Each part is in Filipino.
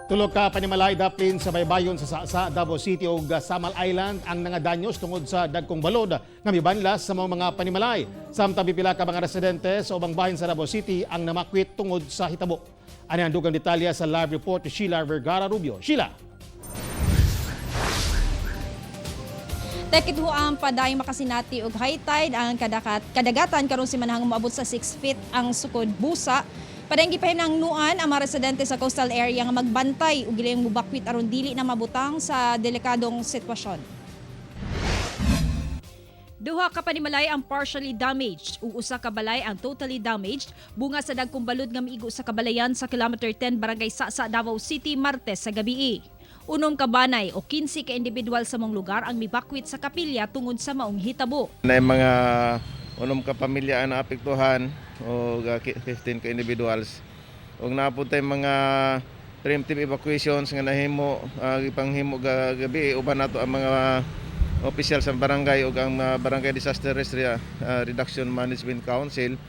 Tulog ka panimalay daplin sa baybayon sa Davao City o Samal Island ang nangadanyos tungod sa dagkong balod nga mibanlas sa mga panimalay. Samtang pipila ka mga residente sa ubang bahin sa Davao City ang namakwit tungod sa hitabo. Ani ang dugang detalya sa live report ni Sheila Vergara Rubio. Sheila. Tekit ho ang paday makasinati og high tide ang kadagatan karon si manhang moabot sa 6 feet ang sukod busa. Padayong gipahinangnuan ang mga residente sa coastal area nga magbantay ug gilayong mubakwit aron dili na mabutang sa delikadong sitwasyon. Duha ka panimalay ang partially damaged ug usa ka balay ang totally damaged bunga sa dagkong balod nga miigo sa kabalayan sa kilometer 10 barangay Sasa, Davao City, Martes sa gabii. Unom ka banay o 15 ka individual sa mong lugar ang mibakwit sa kapilya tungod sa maong hitabo. Na mga unom ka pamilya ang naapektuhan o 15 ka individuals. Ug napuntay mga preemptive evacuations nga nahimo ipanghimo gabi uban nato ang mga official sa barangay ug ang Barangay Disaster Risk Reduction Management Council.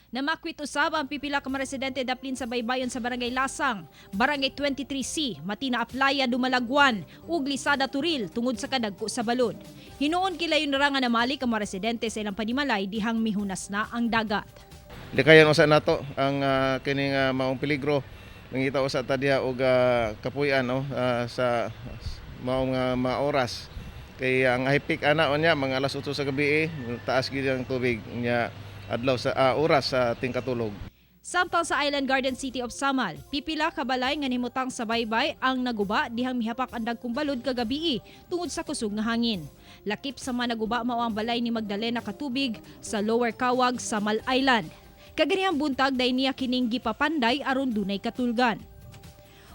Namakwit usab ang pipila ka mga residente daplin sa baybayon sa Barangay Lasang, Barangay 23C, Matina Aplaya, Dumalagwan, ug Lisada Turil tungod sa kadagko sa balod. Hinuon kilayon ra nga namali ka mga residente sa ilang panimalay dihang mihunas na ang dagat. Likayan usa nato ang kining maong peligro mangita usa ta diha og kapuy-an sa maong mga oras kay ang high peak ana unya mga alas 8 sa gabi taas gid ang tubig nya adlaw sa oras sa ating katulog. Samtang sa Island Garden City of Samal, pipila ka balay nga nimutang sa baybay ang naguba dihang mihapak ang dagkong balod kagabii tungod sa kusog nga hangin. Lakip sa mga naguba mao ang balay ni Magdalena Katubig sa Lower Kawag, Samal Island. Kaganihang buntag day niya kining gipapanday aron dunay katulgan.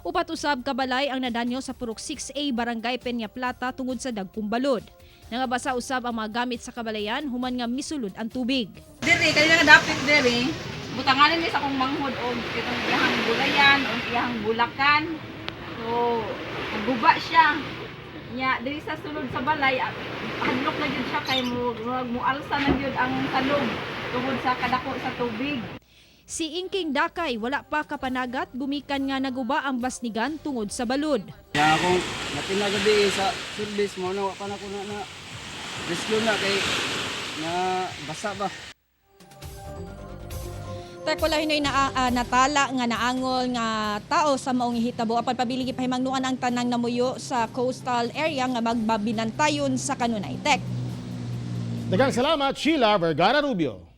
Upat usab ka balay ang nadanyo sa Purok 6A Barangay Peña Plata tungod sa dagkong balod. Nangabasa usab ang mga gamit sa kabalayan human nga misulod ang tubig. Diri kaya nga dapit diri butanganin ni sa kong manghod og itong iyahang gulayan o iyahang bulakan. So guba siya. Nya diri sa sulod sa balay hadlok na gyud siya kay mualsa na gyud ang talog tungod sa kadako sa tubig. Si Ingking Dakay wala pa kapanagat gumikan nga naguba ang basnigan tungod sa balod. Kaya akong natinagabi sa service mo na pa na ko na rescue na kay na basa ba. Tak wala hinoy na natala nga naangol nga tao sa maong hitabo apan pabiligi pahimangnuan ang tanang namuyo sa coastal area nga magbabinantayon sa kanunay. Tek. Daghang salamat Sheila Vergara Rubio.